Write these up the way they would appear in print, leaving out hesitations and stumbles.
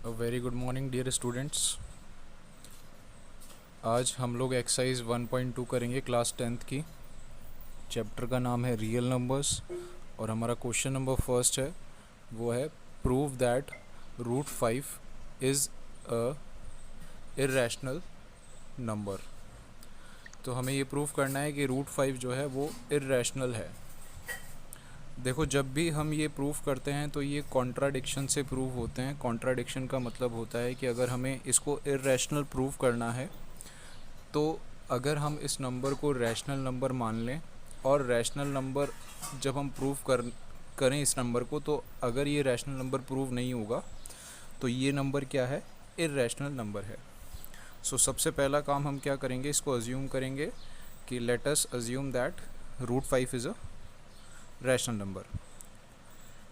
Very good morning dear students. आज हम लोग एक्सरसाइज 1.2 करेंगे क्लास 10th की। चैप्टर का नाम है रियल नंबर्स और हमारा क्वेश्चन नंबर फर्स्ट है, वो है prove that root 5 is a irrational number. तो हमें ये प्रूव करना है कि रूट 5 जो है वो इर्रेशनल है। देखो, जब भी हम ये प्रूव करते हैं तो ये कॉन्ट्राडिक्शन से प्रूव होते हैं। कॉन्ट्राडिक्शन का मतलब होता है कि अगर हमें इसको इर्रेशनल प्रूव करना है तो अगर हम इस नंबर को रैशनल नंबर मान लें और रैशनल नंबर जब हम प्रूव करें इस नंबर को, तो अगर ये रैशनल नंबर प्रूव नहीं होगा तो ये नंबर क्या है, इर्रेशनल नंबर है। सो सबसे पहला काम हम क्या करेंगे, इसको अज्यूम करेंगे कि let us assume that root 5 is a rational number.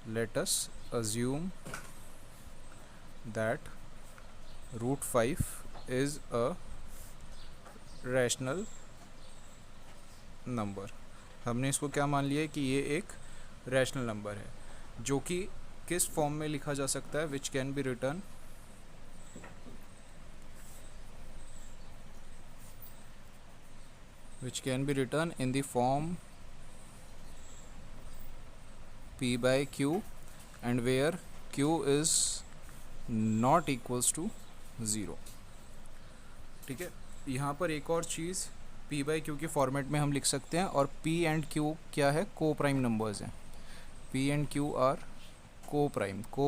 Let us assume that root 5 is a rational number. हमने इसको क्या मान लिया है कि ये एक रैशनल नंबर है, जो कि किस फॉर्म में लिखा जा सकता है, which can be return in the form p by q and where q is not equals to 0। ठीक है, यहाँ पर एक और चीज़ p by q के फॉर्मेट में हम लिख सकते हैं, और p एंड q क्या है, को प्राइम नंबर्स हैं। p एंड q आर को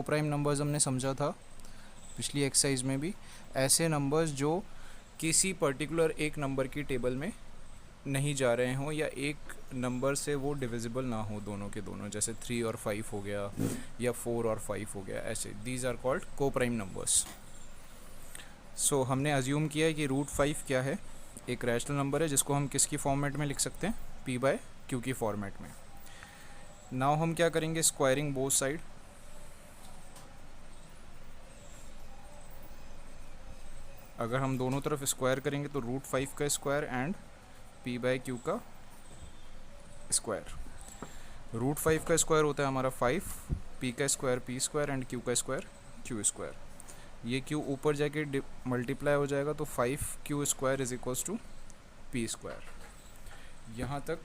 प्राइम नंबर्स हमने समझा था पिछली एक्सरसाइज में भी। ऐसे नंबर्स जो किसी पर्टिकुलर एक नंबर की टेबल में नहीं जा रहे हों या एक नंबर से वो डिविजिबल ना हो दोनों के दोनों, जैसे 3 और 5 हो गया या 4 और 5 हो गया, ऐसे दीज आर कॉल्ड को प्राइम नंबर्स। सो हमने अज्यूम किया है कि रूट 5 क्या है, एक रैशनल नंबर है जिसको हम किसकी फॉर्मेट में लिख सकते हैं, p बाय q की फॉर्मेट में। नाउ हम क्या करेंगे, स्क्वायरिंग बोथ साइड। अगर हम दोनों तरफ स्क्वायर करेंगे तो रूट 5 का square and p by q का स्क्वायर। रूट 5 का स्क्वायर होता है हमारा 5, p का स्क्वायर p स्क्वायर एंड q का स्क्वायर q स्क्वायर। ये q ऊपर जाके मल्टीप्लाई हो जाएगा तो 5q square is equals to p square. यहाँ तक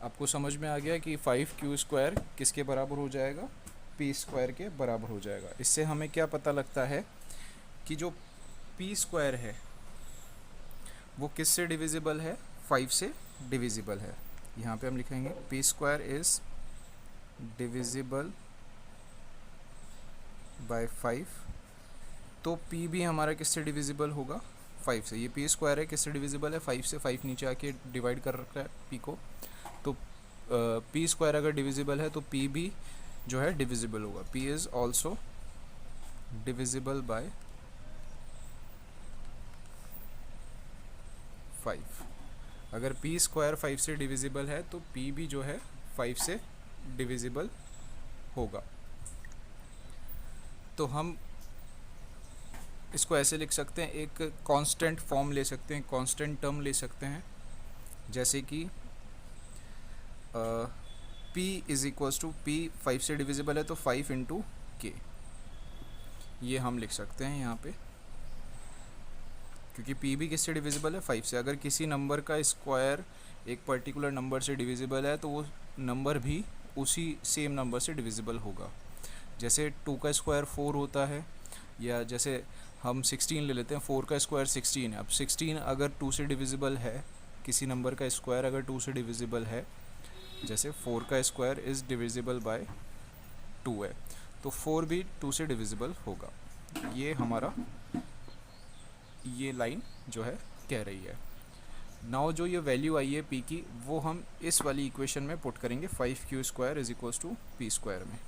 आपको समझ में आ गया कि 5q स्क्वायर किसके बराबर हो जाएगा, p स्क्वायर के बराबर हो जाएगा। इससे हमें क्या पता लगता है कि जो p स्क्वायर है वो किससे डिविजिबल है, 5 से डिविजिबल है। यहाँ पे हम लिखेंगे p square is divisible by 5। तो p भी हमारा किससे डिविजिबल होगा, 5 से। ये p स्क्वायर है, किससे डिविजिबल है, 5 से। 5 नीचे आके डिवाइड कर रखा है p को, तो p स्क्वायर अगर डिविजिबल है तो p भी जो है डिविजिबल होगा। p is also divisible by 5। अगर p स्क्वायर 5 से डिविजिबल है तो p भी जो है 5 से डिविजिबल होगा। तो हम इसको ऐसे लिख सकते हैं, एक कांस्टेंट फॉर्म ले सकते हैं, कांस्टेंट टर्म ले सकते हैं, जैसे कि p is equals to p 5 से डिविजिबल है तो 5 इंटू k, ये हम लिख सकते हैं यहाँ पे, क्योंकि p भी किससे डिविजिबल है, 5 से। अगर किसी नंबर का स्क्वायर एक पर्टिकुलर नंबर से डिविजिबल है तो वो नंबर भी उसी सेम नंबर से डिविजिबल होगा। जैसे 2 का स्क्वायर 4 होता है, या जैसे हम 16 ले लेते हैं, 4 का स्क्वायर 16 है। अब 16 अगर 2 से डिविजिबल है, किसी नंबर का स्क्वायर अगर 2 से डिविजिबल है, जैसे 4 का स्क्वायर इज़ डिविजिबल बाय 2 है, तो 4 भी 2 से डिविजिबल होगा। ये हमारा ये लाइन जो है कह रही है। नाउ जो ये वैल्यू आई है p की, वो हम इस वाली इक्वेशन में पुट करेंगे 5q square is equals to p square में।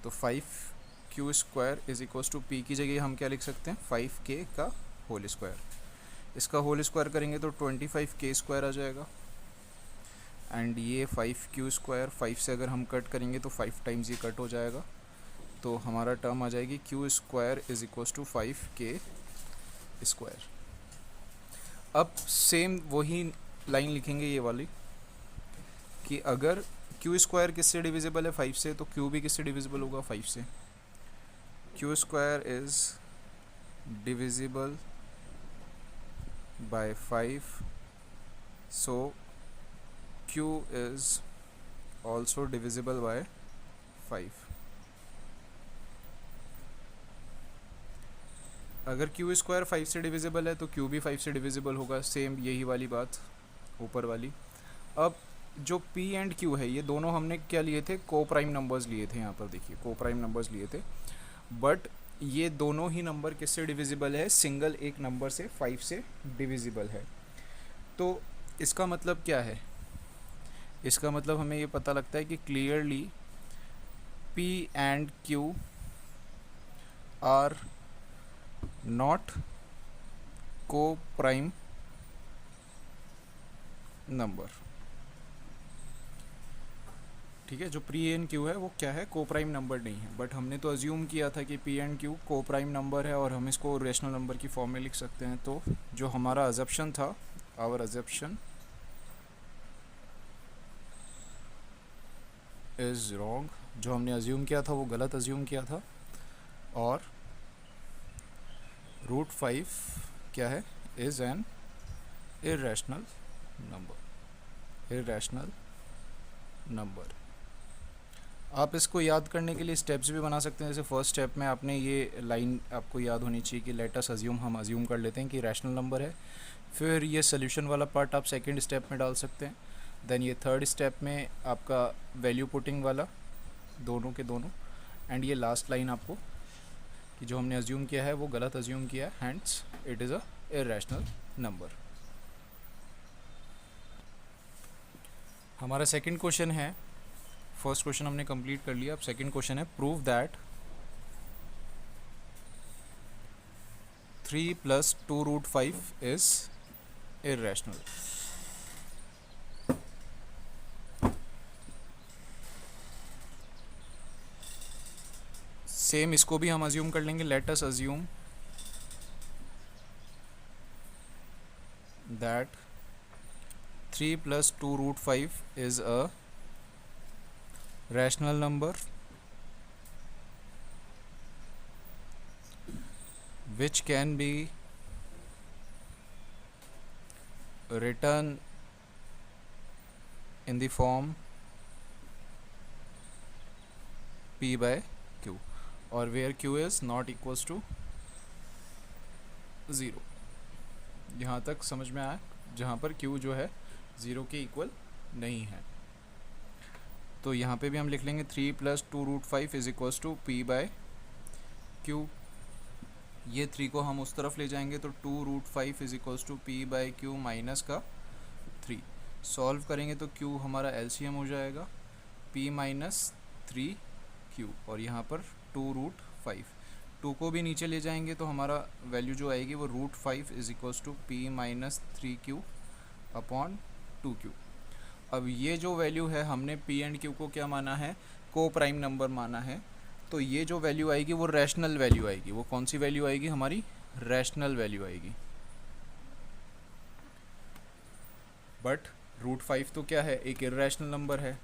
तो 5q square is equals to p की जगह हम क्या लिख सकते हैं, 5k का होल स्क्वायर। इसका होल स्क्वायर करेंगे तो 25k स्क्वायर आ जाएगा, एंड ये 5q स्क्वायर 5 से अगर हम कट करेंगे तो 5 टाइम्स ये कट हो जाएगा, तो हमारा टर्म आ जाएगी q square is equals to 5k square. अब सेम वही लाइन लिखेंगे ये वाली, कि अगर q स्क्वायर किससे डिविजिबल है, 5 से, तो q भी किससे डिविजिबल होगा, 5 से। q square is divisible by 5, so q is also divisible by 5. अगर q स्क्वायर 5 से डिविजिबल है तो q भी 5 से डिविजिबल होगा, सेम यही वाली बात ऊपर वाली. अब जो p एंड q है ये दोनों हमने क्या लिए थे, को प्राइम नंबर्स लिए थे. यहाँ पर देखिए को प्राइम नंबर्स लिए थे, बट ये दोनों ही नंबर किससे डिविजिबल है, सिंगल एक नंबर से 5 से डिविजिबल है. तो इसका मतलब क्या है, इसका मतलब हमें ये पता लगता है कि clearly p and q are not coprime number. ठीक है, जो पी एंड क्यू है वो क्या है, को प्राइम नंबर नहीं है. बट हमने तो अज्यूम किया था कि पी एंड क्यू को प्राइम नंबर है और हम इसको रेशनल नंबर की फॉर्म में लिख सकते हैं. तो जो हमारा अजप्शन था, आवर अजप्शन इज़ रॉन्ग. जो हमने अज्यूम किया था वो गलत अज्यूम किया था. और रूट 5 क्या है, is an irrational number. Irrational number. आप इसको याद करने के लिए स्टेप्स भी बना सकते हैं. जैसे फर्स्ट स्टेप में आपने ये लाइन आपको याद होनी चाहिए कि लेट अस अज्यूम, हम अज्यूम कर लेते हैं कि रैशनल नंबर है. फिर ये सोल्यूशन वाला पार्ट आप सेकंड स्टेप में डाल सकते हैं. देन ये थर्ड स्टेप में आपका वैल्यू पुटिंग वाला, दोनों के दोनों. एंड ये लास्ट लाइन आपको कि जो हमने अज्यूम किया है वो गलत अज्यूम किया है, hands it is a irrational number. हमारा सेकंड क्वेश्चन है, फर्स्ट क्वेश्चन हमने कंप्लीट कर लिया. अब सेकंड क्वेश्चन है, prove that 3 + 2√5 is irrational. Same इसको भी हम अज्यूम कर लेंगे. Late us assume that 3 + 2√5 is a rational number which can be written in the form p by q, or where q is not equals to 0. यहाँ तक समझ में आया, जहाँ पर q जो है 0 के इक्वल नहीं है. तो यहाँ पे भी हम लिख लेंगे 3 + 2√5 is equals to p by q. ये 3 को हम उस तरफ ले जाएंगे तो 2√5 is equals to p by q minus का 3. सॉल्व करेंगे तो q हमारा एलसीएम हो जाएगा p - 3q, और यहाँ पर 2√5. 2 को भी नीचे ले जाएंगे तो हमारा वैल्यू जो आएगी वो √5 is equals to p - 3q upon 2q. अब ये जो वैल्यू है हमने p एंड q को क्या माना है, को प्राइम नंबर माना है. तो ये जो वैल्यू आएगी वो रैशनल वैल्यू आएगी. वो कौन सी वैल्यू आएगी, हमारी रैशनल वैल्यू आएगी. बट √5 तो क्या है, एक इर्रेशनल नंबर है.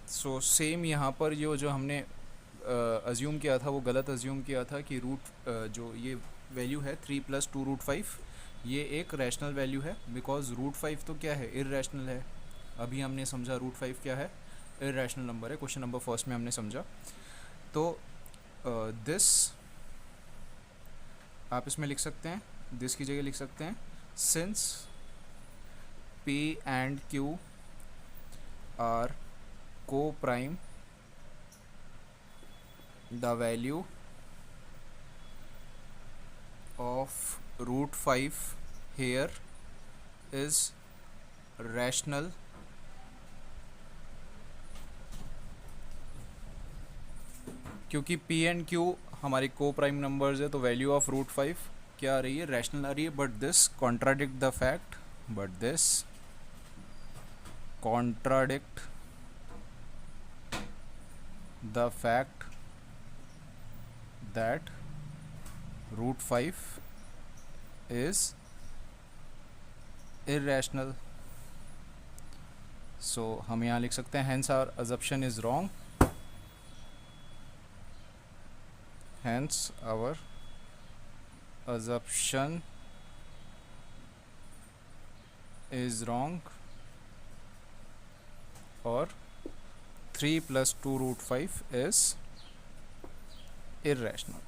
सो सेम यहाँ पर जो हमने अज्यूम किया था वो गलत अज्यूम किया था कि जो ये वैल्यू है 3 + 2√5 ये एक रैशनल वैल्यू है. बिकॉज √5 तो क्या है, इर्रेशनल है. अभी हमने समझा √5 क्या है, इर्रेशनल नंबर है. क्वेश्चन नंबर फर्स्ट में हमने समझा. तो दिस आप इसमें लिख सकते हैं, दिस की जगह लिख सकते हैं since p and q are coprime, the value of √5 here is rational क्योंकि p एंड q हमारे को प्राइम नंबर्स है तो वैल्यू ऑफ √5 क्या आ रही है, रैशनल आ रही है. But this contradict the fact, that √5 is irrational. So हम यहाँ लिख सकते हैं hence our assumption is wrong. hence our assumption is wrong, or 3 plus 2 root 5 is irrational.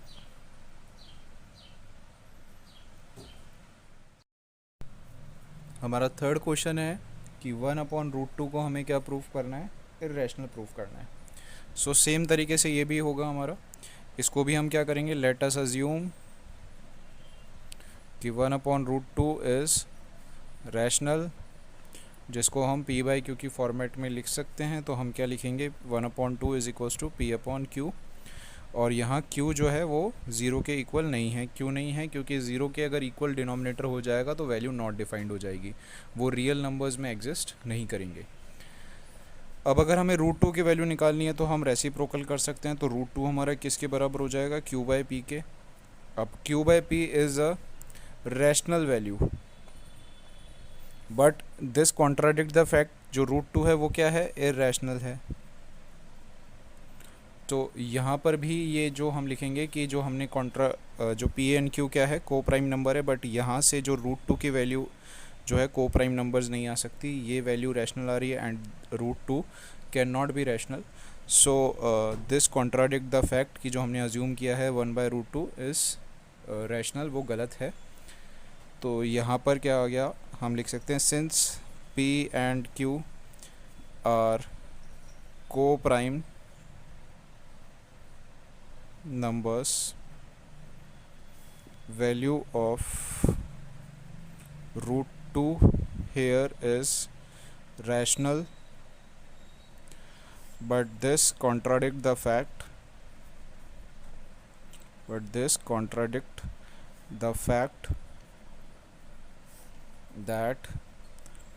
हमारा थर्ड क्वेश्चन है कि 1/√2 को हमें क्या प्रूफ करना है, इर्रेशनल प्रूफ करना है. सो सेम तरीके से ये भी होगा हमारा. इसको भी हम क्या करेंगे, लेट अस अज्यूम कि 1/√2 इज़ रैशनल, जिसको हम p बाई क्यू की फॉर्मेट में लिख सकते हैं. तो हम क्या लिखेंगे, 1/2 इज इक्वल्स टू p/q. और यहाँ q जो है वो ज़ीरो के इक्वल नहीं है. क्यों नहीं है, क्योंकि ज़ीरो के अगर इक्वल डिनोमिनेटर हो जाएगा तो वैल्यू नॉट डिफाइंड हो जाएगी, वो रियल नंबर्स में एग्जिस्ट नहीं करेंगे. अब अगर हमें √2 की वैल्यू निकालनी है तो हम रेसिप्रोकल कर सकते हैं. तो √2 हमारा किसके बराबर हो जाएगा, q/p के. अब q/p is a rational value, but this contradict the fact जो √2 है वो क्या है, इर्रेशनल है. तो यहाँ पर भी ये जो हम लिखेंगे कि जो हमने जो p एंड q क्या है, को प्राइम नंबर है, बट यहाँ से जो √2 की वैल्यू जो है को प्राइम नंबर्स नहीं आ सकती, ये वैल्यू रैशनल आ रही है and √2 can not be rational. So this contradict the fact कि जो हमने अज्यूम किया है 1/√2 इज़ रैशनल, वो गलत है. तो यहाँ पर क्या आ गया, हम लिख सकते हैं since p and q are coprime numbers, value of √2 here is rational, but this contradict the fact that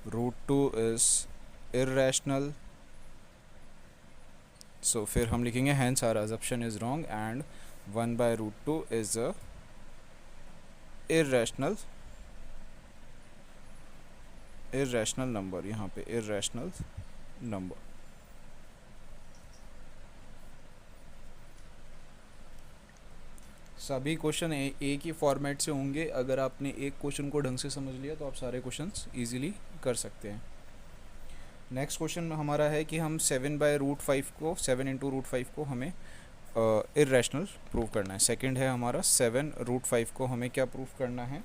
√2 is irrational. सो फिर हम लिखेंगे hence our assumption is wrong and 1/√2 is a irrational number. यहाँ पे irrational number. सभी question एक ही format से होंगे. अगर आपने एक क्वेश्चन को ढंग से समझ लिया तो आप सारे क्वेश्चंस इजीली कर सकते हैं. नेक्स्ट क्वेश्चन हमारा है कि हम 7/√5 को 7 × √5 को हमें इर्रेशनल प्रूव करना है. सेकंड है हमारा 7/5 को हमें क्या प्रूफ करना है,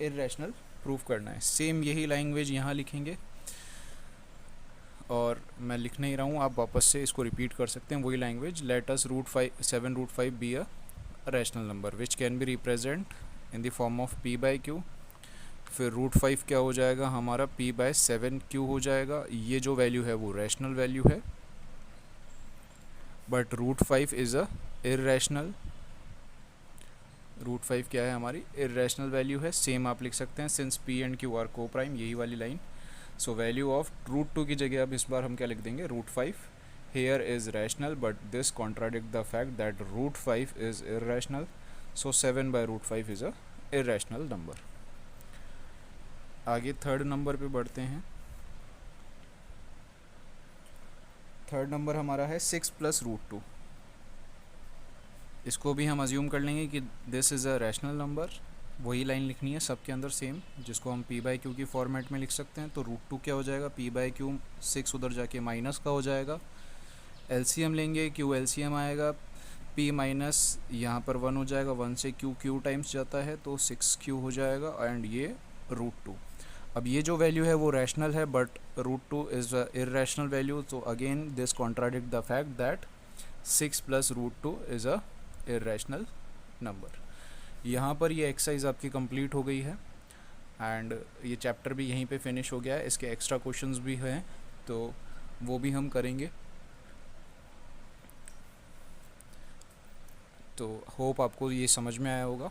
इर्रेशनल प्रूफ करना है. सेम यही लैंग्वेज यहाँ लिखेंगे और मैं लिख नहीं रहा हूँ, आप वापस से इसको रिपीट कर सकते हैं. वही language, let us 7/5 be a rational number which can be represent in the form of p/q. फिर √5 क्या हो जाएगा हमारा, p/7q हो जाएगा. ये जो वैल्यू है वो रैशनल वैल्यू है, बट √5 इज़ अ इर्रेशनल. √5 क्या है, हमारी इर्रेशनल वैल्यू है. सेम आप लिख सकते हैं since p and q are coprime, यही वाली लाइन. सो वैल्यू ऑफ √2 की जगह अब इस बार हम क्या लिख देंगे, √5 here is rational, but this contradict the fact that √5 is irrational. So 7/√5 is a irrational number. आगे थर्ड नंबर पे बढ़ते हैं. थर्ड नंबर हमारा है 6 + √2. इसको भी हम अज्यूम कर लेंगे कि this is a rational number. वही लाइन लिखनी है सबके अंदर सेम, जिसको हम p/q की फॉर्मेट में लिख सकते हैं. तो √2 क्या हो जाएगा, p/q, 6 उधर जाके माइनस का हो जाएगा. एलसीएम लेंगे, q एलसीएम आएगा, p माइनस यहाँ पर 1 हो जाएगा, 1 से q टाइम्स जाता है तो 6q हो जाएगा एंड ये √2. अब ये जो वैल्यू है वो रैशनल है, but √2 is a irrational value. तो again this contradict the fact that 6 + √2 is a irrational number. यहाँ पर ये एक्सरसाइज आपकी कंप्लीट हो गई है एंड ये चैप्टर भी यहीं पे फिनिश हो गया है. इसके एक्स्ट्रा क्वेश्चंस भी हैं तो वो भी हम करेंगे. तो होप आपको ये समझ में आया होगा.